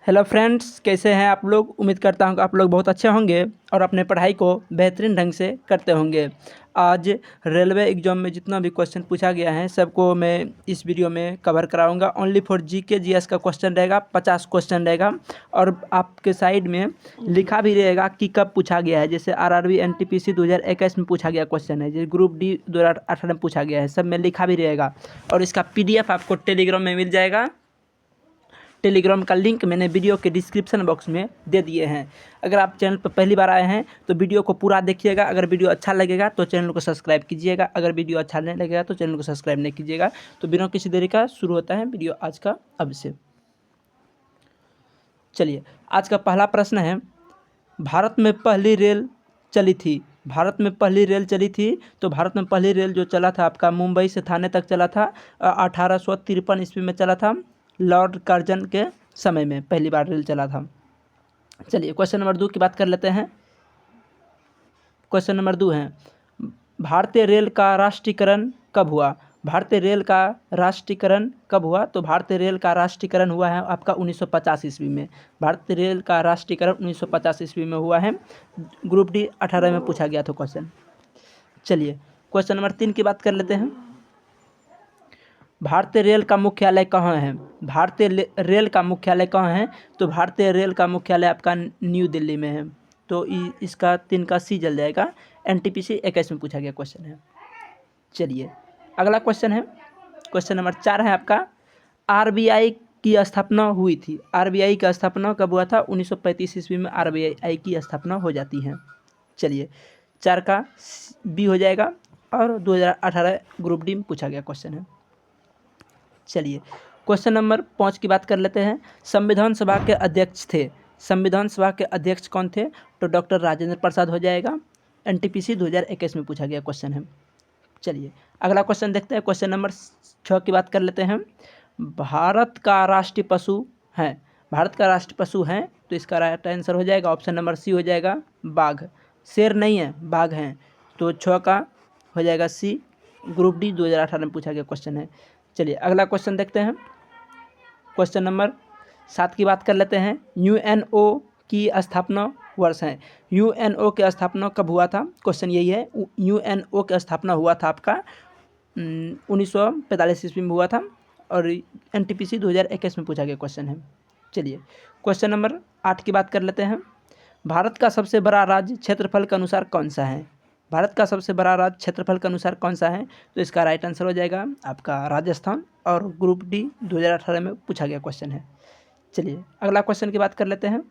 Hello friends, कैसे हैं आप लोग। उम्मीद करता हूं कि आप लोग बहुत अच्छे होंगे और अपने पढ़ाई को बेहतरीन ढंग से करते होंगे। आज रेलवे एग्ज़ाम में जितना भी क्वेश्चन पूछा गया है सबको मैं इस वीडियो में कवर कराऊंगा। ओनली फॉर जीके जीएस का क्वेश्चन रहेगा, 50 क्वेश्चन रहेगा और आपके साइड में लिखा भी रहेगा कि कब पूछा गया है। जैसे आरआरबी एनटीपीसी 2021 में पूछा गया क्वेश्चन है, जैसे ग्रुप डी 2018 में पूछा गया है, सब में लिखा भी रहेगा। और इसका पीडीएफ आपको टेलीग्राम में मिल जाएगा। टेलीग्राम का लिंक मैंने वीडियो के डिस्क्रिप्शन बॉक्स में दे दिए हैं। अगर आप चैनल पर पहली बार आए हैं तो वीडियो को पूरा देखिएगा। अगर वीडियो अच्छा लगेगा तो चैनल को सब्सक्राइब कीजिएगा, अगर वीडियो अच्छा नहीं लगेगा तो चैनल को सब्सक्राइब नहीं कीजिएगा। तो बिना किसी देरी का शुरू होता है वीडियो आज का अब से। चलिए, आज का पहला प्रश्न है, भारत में पहली रेल चली थी। भारत में पहली रेल चली थी तो भारत में पहली रेल जो चला था आपका मुंबई से थाने तक चला था। 1853 ईस्वी में चला था। लॉर्ड कर्जन के समय में पहली बार रेल चला था। चलिए, क्वेश्चन नंबर 2 की बात कर लेते हैं। क्वेश्चन नंबर 2 है, भारतीय रेल का राष्ट्रीयकरण कब हुआ। भारतीय रेल का राष्ट्रीयकरण कब हुआ। तो भारतीय रेल का राष्ट्रीयकरण हुआ है आपका 1950 ईस्वी में। भारतीय रेल का राष्ट्रीयकरण 1950 ईस्वी में हुआ है। ग्रुप डी 18 में पूछा गया था क्वेश्चन। चलिए, क्वेश्चन नंबर 3 की बात कर लेते हैं। भारतीय रेल का मुख्यालय कहाँ है। भारतीय रेल का मुख्यालय कहाँ है। तो भारतीय रेल का मुख्यालय आपका न्यू दिल्ली में है। तो इसका 3 का सी जल जाएगा। एनटीपीसी 21 में पूछा गया क्वेश्चन है। चलिए, अगला क्वेश्चन है, क्वेश्चन नंबर 4 है आपका, आरबीआई की स्थापना हुई थी। आरबीआई का स्थापना कब हुआ था। 1935 ईस्वी में आरबीआई की स्थापना हो जाती है। चलिए, 4 का बी हो जाएगा और 2018 ग्रुप डी में पूछा गया क्वेश्चन है। चलिए, क्वेश्चन नंबर 5 की बात कर लेते हैं। संविधान सभा के अध्यक्ष थे। संविधान सभा के अध्यक्ष कौन थे। तो डॉक्टर राजेंद्र प्रसाद हो जाएगा। एनटीपीसी 2021 में पूछा गया क्वेश्चन है। चलिए, अगला क्वेश्चन देखते हैं। क्वेश्चन नंबर 6 की बात कर लेते हैं। भारत का राष्ट्रीय पशु है। भारत का राष्ट्रीय पशु है तो इसका राइट आंसर हो जाएगा ऑप्शन नंबर सी हो जाएगा, बाघ। शेर नहीं है, बाघ हैं। तो 6 का हो जाएगा सी। ग्रुप डी 2018 में पूछा गया क्वेश्चन है। चलिए, अगला क्वेश्चन देखते हैं। क्वेश्चन नंबर 7 की बात कर लेते हैं। यूएनओ की स्थापना वर्ष है। यूएनओ की स्थापना कब हुआ था। क्वेश्चन यही है, यूएनओ की स्थापना हुआ था आपका 1945 ईस्वी में हुआ था और एनटीपीसी 2021 में पूछा गया क्वेश्चन है। चलिए, क्वेश्चन नंबर 8 की बात कर लेते हैं। भारत का सबसे बड़ा राज्य क्षेत्रफल के अनुसार कौन सा है। भारत का सबसे बड़ा राज्य क्षेत्रफल के अनुसार कौन सा है। तो इसका राइट आंसर हो जाएगा आपका राजस्थान और ग्रुप डी 2018 में पूछा गया क्वेश्चन है। चलिए, अगला क्वेश्चन की बात कर लेते हैं।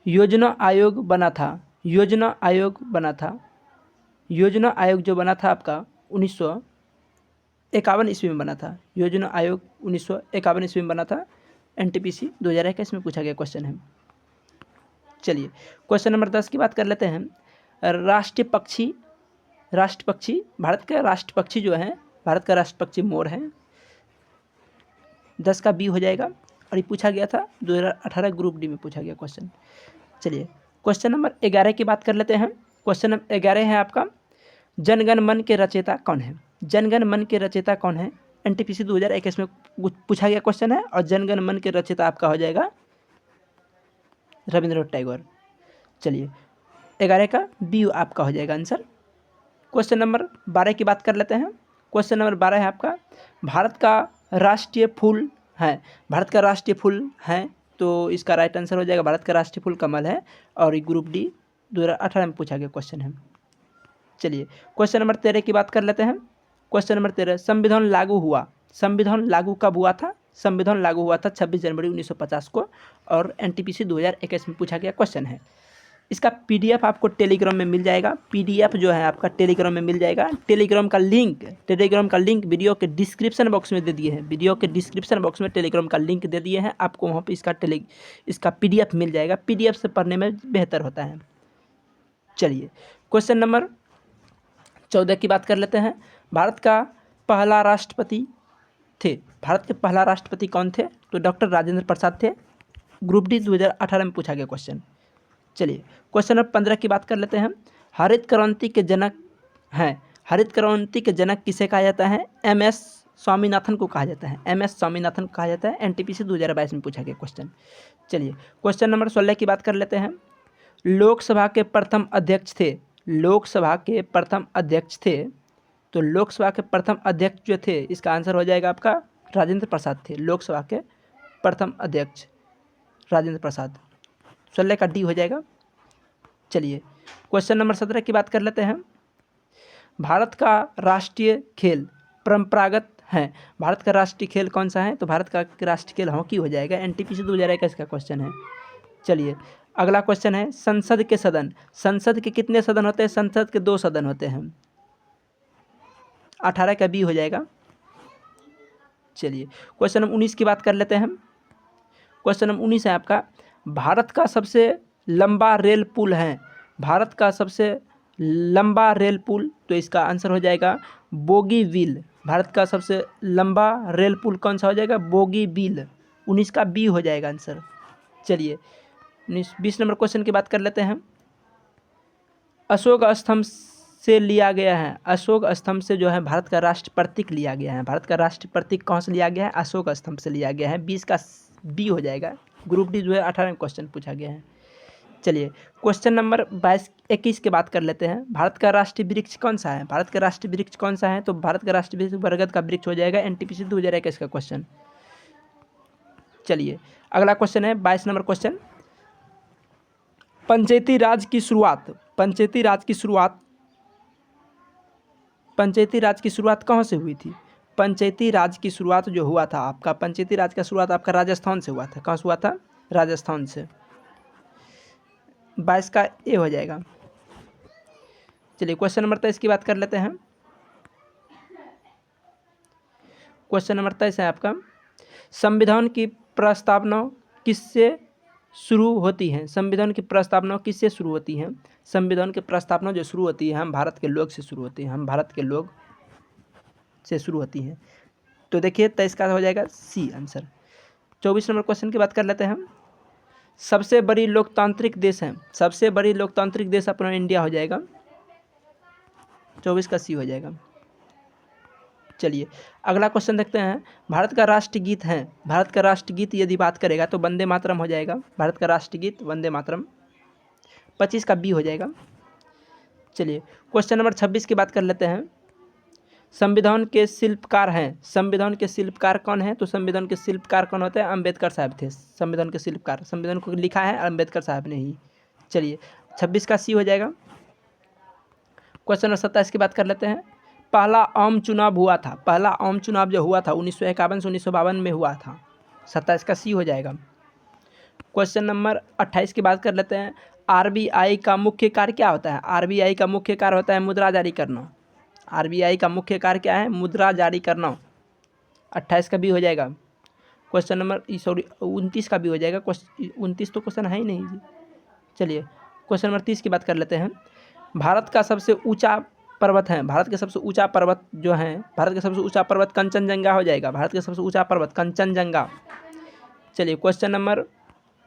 योजना आयोग बना था। योजना आयोग बना था। योजना आयोग जो बना था आपका 1951 ईस्वी में बना था। योजना आयोग 1951 ईस्वी में बना था। एनटीपीसी 2021 में पूछा गया क्वेश्चन है। चलिए, क्वेश्चन नंबर 10 की बात कर लेते हैं। राष्ट्रीय पक्षी भारत का राष्ट्र पक्षी जो है, भारत का राष्ट्र पक्षी मोर है। 10 का बी हो जाएगा और ये पूछा गया था 2018 ग्रुप डी में पूछा गया क्वेश्चन। चलिए, क्वेश्चन नंबर 11 की बात कर लेते हैं। क्वेश्चन नंबर 11 है आपका, जनगण मन के रचयिता कौन है। जनगण मन के रचयिता कौन है। एनटीपीसी 2021 में पूछा गया क्वेश्चन है और जनगण मन के रचयिता आपका हो जाएगा रविंद्रनाथ टैगोर। चलिए, 11 का बी आपका हो जाएगा आंसर। क्वेश्चन नंबर 12 की बात कर लेते हैं। क्वेश्चन नंबर 12 है आपका, भारत का राष्ट्रीय फूल है। भारत का राष्ट्रीय फूल है तो इसका राइट आंसर हो जाएगा भारत का राष्ट्रीय फूल कमल है और ये ग्रुप डी 2018 में पूछा गया क्वेश्चन है। चलिए, क्वेश्चन नंबर 13 की बात कर लेते हैं। क्वेश्चन नंबर 13, संविधान लागू हुआ। संविधान लागू कब हुआ था। संविधान लागू हुआ था 26 जनवरी 1950 को और एनटीपीसी 2021 में पूछा गया क्वेश्चन है। इसका पीडीएफ आपको टेलीग्राम में मिल जाएगा। पीडीएफ जो है आपका टेलीग्राम में मिल जाएगा। टेलीग्राम का लिंक वीडियो के डिस्क्रिप्शन बॉक्स में दे दिए हैं। वीडियो के डिस्क्रिप्शन बॉक्स में टेलीग्राम का लिंक दे दिए हैं आपको, वहाँ पे इसका पीडीएफ मिल जाएगा। पीडीएफ से पढ़ने में बेहतर होता है। चलिए, क्वेश्चन नंबर 14 की बात कर लेते हैं। भारत का पहला राष्ट्रपति थे। भारत के पहला राष्ट्रपति कौन थे। तो डॉक्टर राजेंद्र प्रसाद थे। ग्रुप डी 2018 में पूछा गया क्वेश्चन। चलिए, क्वेश्चन नंबर 15 की बात कर लेते हैं। हरित क्रांति के जनक हैं। हरित क्रांति के जनक किसे कहा जाता है। एमएस स्वामीनाथन को कहा जाता है? MS स्वामीनाथन को कहा जाता है। NTPC 2022 में पूछा गया क्वेश्चन। चलिए क्वेश्चन नंबर 16 की बात कर लेते हैं। लोकसभा के प्रथम अध्यक्ष थे, लोकसभा के प्रथम अध्यक्ष थे, तो लोकसभा के प्रथम अध्यक्ष जो थे, इसका आंसर हो जाएगा आपका राजेंद्र प्रसाद थे। लोकसभा के प्रथम अध्यक्ष राजेंद्र प्रसाद, 16 का डी हो जाएगा। चलिए क्वेश्चन नंबर 17 की बात कर लेते हैं। भारत का राष्ट्रीय खेल परंपरागत है, भारत का राष्ट्रीय खेल कौन सा है? तो भारत का राष्ट्रीय खेल हॉकी हो जाएगा। NTPC 2021 का क्वेश्चन है। चलिए अगला क्वेश्चन है, संसद के सदन, संसद के कितने सदन होते हैं? संसद के 2 सदन होते हैं। 18 का बी हो जाएगा। चलिए क्वेश्चन नंबर 19 की बात कर लेते हैं हम। क्वेश्चन नंबर 19 है आपका, भारत का सबसे लंबा रेल पुल है, भारत का सबसे लंबा रेल पुल, तो इसका आंसर हो जाएगा बोगीबील। भारत का सबसे लंबा रेल पुल कौन सा हो जाएगा? बोगीबील। 19 का बी हो जाएगा आंसर। चलिए 20 नंबर क्वेश्चन की बात कर लेते हैं। अशोक स्तंभ से लिया गया है, अशोक स्तंभ से जो है भारत का राष्ट्र प्रतीक लिया गया है, भारत का राष्ट्र प्रतीक कहाँ से लिया गया है? अशोक स्तंभ से लिया गया है। 20 का बी हो जाएगा। ग्रुप डी जो है 18 में क्वेश्चन पूछा गया है। चलिए क्वेश्चन नंबर 21 की बात कर लेते हैं। भारत का राष्ट्रीय वृक्ष कौन सा है? भारत का राष्ट्रीय वृक्ष कौन सा है? तो भारत का राष्ट्रीय वृक्ष बरगद का वृक्ष हो जाएगा। NTPC 2021 का क्वेश्चन। चलिए अगला क्वेश्चन है 22 नंबर क्वेश्चन, पंचायती राज की शुरुआत, पंचायती राज की शुरुआत, पंचायती राज की शुरुआत कहाँ से हुई थी? पंचायती राज की शुरुआत जो हुआ था आपका, पंचायती राज का शुरुआत आपका राजस्थान से हुआ था। कहाँ से हुआ था? राजस्थान से। 22 का ए हो जाएगा। चलिए क्वेश्चन नंबर 23 की बात कर लेते हैं। क्वेश्चन नंबर 23 है आपका, संविधान की प्रस्तावना किससे शुरू होती हैं? संविधान की प्रस्तावना किससे शुरू होती हैं? संविधान की प्रस्तावना जो शुरू होती है हम भारत के लोग से शुरू होती है, हम भारत के लोग से शुरू होती हैं। तो देखिए 23 का हो जाएगा सी आंसर। 24 नंबर क्वेश्चन की बात कर लेते हैं हम। सबसे बड़ी लोकतांत्रिक देश है, सबसे बड़ी लोकतांत्रिक देश अपना इंडिया हो जाएगा। 24 का सी हो जाएगा। चलिए अगला क्वेश्चन देखते हैं। भारत का राष्ट्रगीत है, भारत का राष्ट्रगीत यदि बात करेगा तो वंदे मातरम हो जाएगा। भारत का राष्ट्रगीत वंदे मातरम। 25 का बी हो जाएगा। चलिए क्वेश्चन नंबर 26 की बात कर लेते हैं। संविधान के शिल्पकार हैं, संविधान के शिल्पकार कौन है? तो संविधान के शिल्पकार कौन होते हैं? अम्बेडकर साहब थे संविधान के शिल्पकार। संविधान को लिखा है अम्बेडकर साहब ने ही। चलिए 26 का सी हो जाएगा। क्वेश्चन नंबर 27 की बात कर लेते हैं। पहला आम चुनाव हुआ था, पहला आम चुनाव जो हुआ था 1951 से 1952 में हुआ था। 27 का सी हो जाएगा। क्वेश्चन नंबर 28 की बात कर लेते हैं। RBI का मुख्य कार्य क्या होता है? RBI का मुख्य कार्य होता है मुद्रा जारी करना। RBI का मुख्य कार्य क्या है? मुद्रा जारी करना। 28 का भी हो जाएगा। क्वेश्चन नंबर 29 का भी हो जाएगा। 29 तो क्वेश्चन है ही नहीं जी। चलिए क्वेश्चन नंबर 30 की बात कर लेते हैं। भारत का सबसे ऊंचा पर्वत है, भारत के सबसे ऊंचा पर्वत जो है, भारत का सबसे ऊंचा पर्वत कंचनजंगा हो जाएगा। भारत का सबसे ऊंचा पर्वत कंचनजंगा। चलिए क्वेश्चन नंबर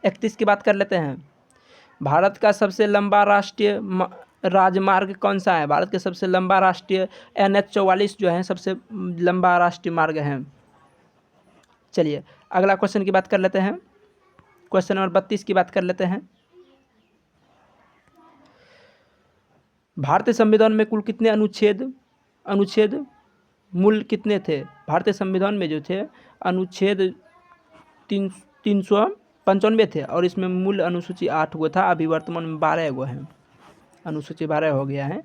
31 की बात कर लेते हैं। भारत का सबसे लंबा राष्ट्रीय राजमार्ग कौन सा है? भारत के सबसे लंबा राष्ट्रीय NH-44 जो है सबसे लंबा राष्ट्रीय मार्ग है। चलिए अगला क्वेश्चन की बात कर लेते हैं। क्वेश्चन नंबर 32 की बात कर लेते हैं। भारतीय संविधान में कुल कितने अनुच्छेद मूल कितने थे? भारतीय संविधान में जो थे अनुच्छेद 395 थे और इसमें मूल अनुसूची 8 गो था। अभी वर्तमान में 12 गो है, अनुसूची 12 हो गया है।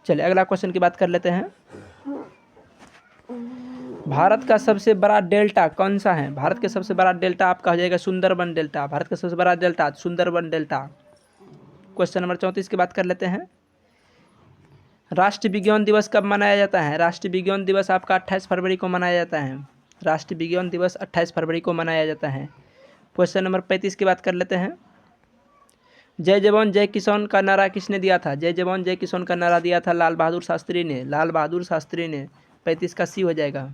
चलिए अगला क्वेश्चन की बात कर लेते हैं। भारत का सबसे बड़ा डेल्टा कौन सा है? भारत के सबसे बड़ा डेल्टा आपका हो जाएगा सुंदरबन डेल्टा। भारत का सबसे बड़ा delta Sundarban delta. Question number 34 की बात कर लेते हैं। राष्ट्रीय विज्ञान दिवस कब मनाया जाता है? राष्ट्रीय विज्ञान दिवस आपका 28 फरवरी को मनाया जाता है। राष्ट्रीय विज्ञान दिवस 28 फरवरी को मनाया जाता है। क्वेश्चन नंबर 35 की बात कर लेते हैं। जय जवान जय किसान का नारा किसने दिया था? जय जवान जय किसान का नारा दिया था लाल बहादुर शास्त्री ने, लाल बहादुर शास्त्री ने। 35 का सी हो जाएगा।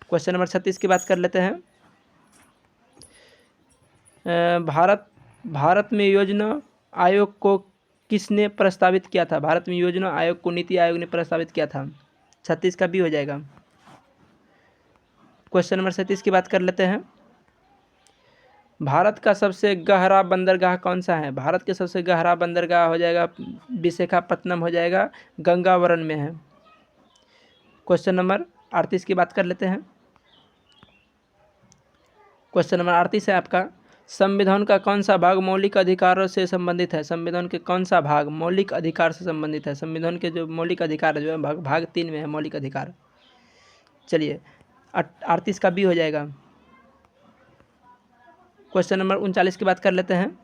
क्वेश्चन नंबर 36 की बात कर लेते हैं। भारत में योजना आयोग को किसने प्रस्तावित किया था? भारत में योजना आयोग को नीति आयोग ने प्रस्तावित किया था। 36 का बी हो जाएगा। क्वेश्चन नंबर 37 की बात कर लेते हैं। भारत का सबसे गहरा बंदरगाह कौन सा है? भारत के सबसे गहरा बंदरगाह हो जाएगा विशाखापत्तनम हो जाएगा, गंगावरन में है। क्वेश्चन नंबर 38 की बात कर लेते हैं। क्वेश्चन नंबर 38 है आपका, संविधान का कौन सा भाग मौलिक अधिकारों से संबंधित है? संविधान के कौन सा भाग मौलिक अधिकार से संबंधित है? संविधान के जो मौलिक अधिकार है जो है भाग 3 में है मौलिक अधिकार। चलिए 38 का बी हो जाएगा। क्वेश्चन नंबर 39 की बात कर लेते हैं।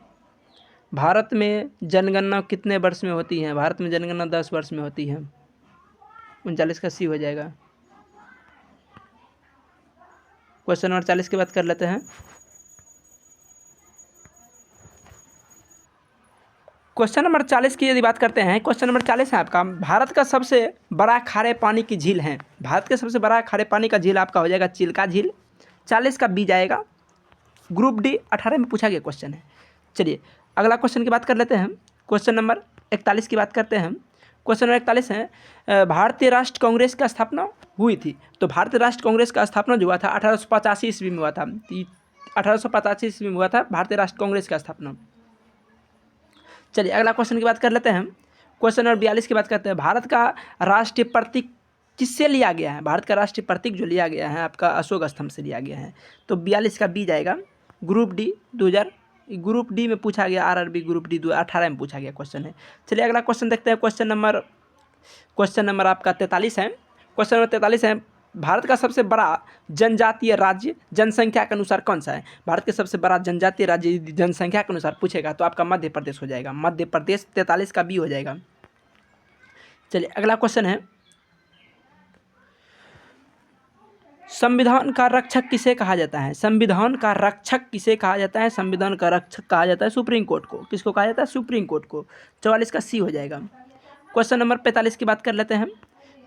भारत में जनगणना कितने वर्ष में होती है? भारत में जनगणना 10 वर्ष में होती है। 39 का सी हो जाएगा। क्वेश्चन नंबर 40 की बात कर लेते हैं। क्वेश्चन नंबर 40 की यदि बात करते हैं, क्वेश्चन नंबर 40 है आपका, भारत का सबसे बड़ा खारे पानी की झील है। भारत के सबसे बड़ा खारे पानी का झील आपका हो जाएगा चिल्का झील। 40 का बी जाएगा। ग्रुप डी 18 में पूछा गया क्वेश्चन है। चलिए अगला क्वेश्चन की बात कर लेते हैं। क्वेश्चन नंबर 41 की बात करते हैं। क्वेश्चन नंबर 41 है, भारतीय राष्ट्र कांग्रेस का स्थापना हुई थी। तो भारतीय राष्ट्र कांग्रेस का स्थापना जो हुआ था 1885 ईस्वी में हुआ था। 1885 ईस्वी में हुआ था भारतीय राष्ट्र कांग्रेस का स्थापना। चलिए अगला क्वेश्चन की बात कर लेते हैं। क्वेश्चन नंबर 42 की बात करते हैं। भारत का राष्ट्रीय प्रतीक किससे लिया गया है? भारत का राष्ट्रीय प्रतीक जो लिया गया है आपका अशोक स्तंभ से लिया गया है। तो 42 का बी जाएगा। ग्रुप डी 2000 ग्रुप डी में पूछा गया, आरआरबी ग्रुप डी 2018 में पूछा गया क्वेश्चन है। चलिए अगला क्वेश्चन देखते हैं। क्वेश्चन नंबर आपका 43 है। क्वेश्चन नंबर 43 है, भारत का सबसे बड़ा जनजातीय राज्य जनसंख्या के अनुसार कौन सा है? भारत के सबसे बड़ा जनजातीय राज्य जनसंख्या के अनुसार पूछेगा तो आपका मध्य प्रदेश हो जाएगा। मध्य प्रदेश 43 का बी हो जाएगा। चलिए अगला क्वेश्चन है, संविधान का रक्षक किसे कहा जाता है? संविधान का रक्षक किसे कहा जाता है? संविधान का रक्षक कहा जाता है सुप्रीम कोर्ट को। किसको कहा जाता है? सुप्रीम कोर्ट को। 44 का सी हो जाएगा। क्वेश्चन नंबर 45 की बात कर लेते हैं।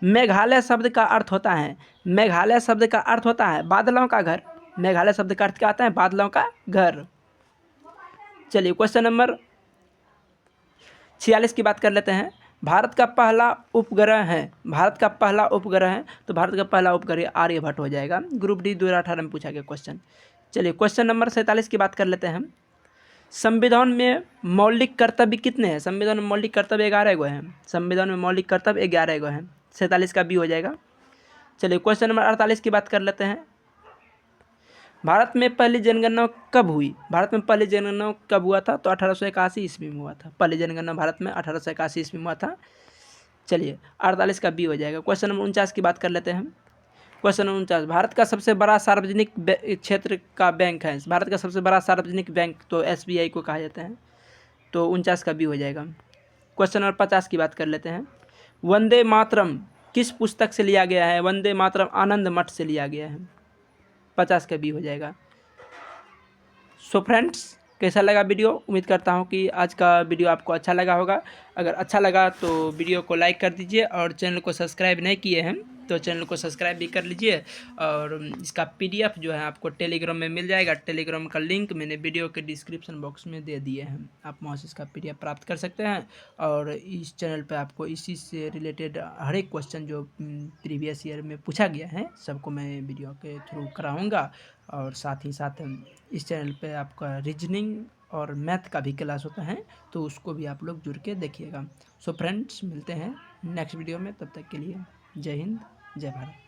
मेघालय शब्द का अर्थ होता है, मेघालय शब्द का अर्थ होता है बादलों का घर। मेघालय शब्द का अर्थ क्या आता है? बादलों का घर। चलिए क्वेश्चन नंबर 46 की बात कर लेते हैं। भारत का पहला उपग्रह है, भारत का पहला उपग्रह है तो भारत का पहला उपग्रह आर्यभट्ट हो जाएगा। ग्रुप डी 2018 में पूछा गया क्वेश्चन। चलिए क्वेश्चन नंबर 47 की बात कर लेते हैं। संविधान में मौलिक कर्तव्य कितने हैं? संविधान में मौलिक कर्तव्य 11 गो हैं। संविधान में मौलिक कर्तव्य 11 गो हैं। 47 का बी हो जाएगा। चलिए क्वेश्चन नंबर 48 की बात कर लेते हैं। भारत में पहली जनगणना कब हुई? भारत में पहली जनगणना कब हुआ था? तो 1881 ईस्वी में हुआ था। पहली जनगणना भारत में 1881 ईस्वी में हुआ था। चलिए 48 का बी हो जाएगा। क्वेश्चन नंबर 49 की बात कर लेते हैं। क्वेश्चन नंबर 49, भारत का सबसे बड़ा सार्वजनिक क्षेत्र का बैंक है। भारत का सबसे बड़ा सार्वजनिक बैंक तो SBI को कहा जाता है। तो 49 का बी हो जाएगा। क्वेश्चन नंबर 50 की बात कर लेते हैं। वंदे मातरम किस पुस्तक से लिया गया है? वंदे मातरम आनंद मठ से लिया गया है। 50 का बी हो जाएगा। सो फ्रेंड्स, कैसा लगा वीडियो? उम्मीद करता हूँ कि आज का वीडियो आपको अच्छा लगा होगा। अगर अच्छा लगा तो वीडियो को लाइक कर दीजिए और चैनल को सब्सक्राइब नहीं किए हैं तो चैनल को सब्सक्राइब भी कर लीजिए। और इसका PDF जो है आपको टेलीग्राम में मिल जाएगा। टेलीग्राम का लिंक मैंने वीडियो के डिस्क्रिप्शन बॉक्स में दे दिए हैं। आप वहाँ से इसका PDF प्राप्त कर सकते हैं। और इस चैनल पर आपको इसी से रिलेटेड हर एक क्वेश्चन जो प्रीवियस ईयर में पूछा गया है सबको मैं वीडियो के थ्रू कराऊँगा। और साथ ही साथ इस चैनल पे आपका रीजनिंग और मैथ का भी क्लास होता है तो उसको भी आप लोग जुड़ के देखिएगा। सो फ्रेंड्स, मिलते हैं नेक्स्ट वीडियो में। तब तक के लिए जय हिंद, जय भारत।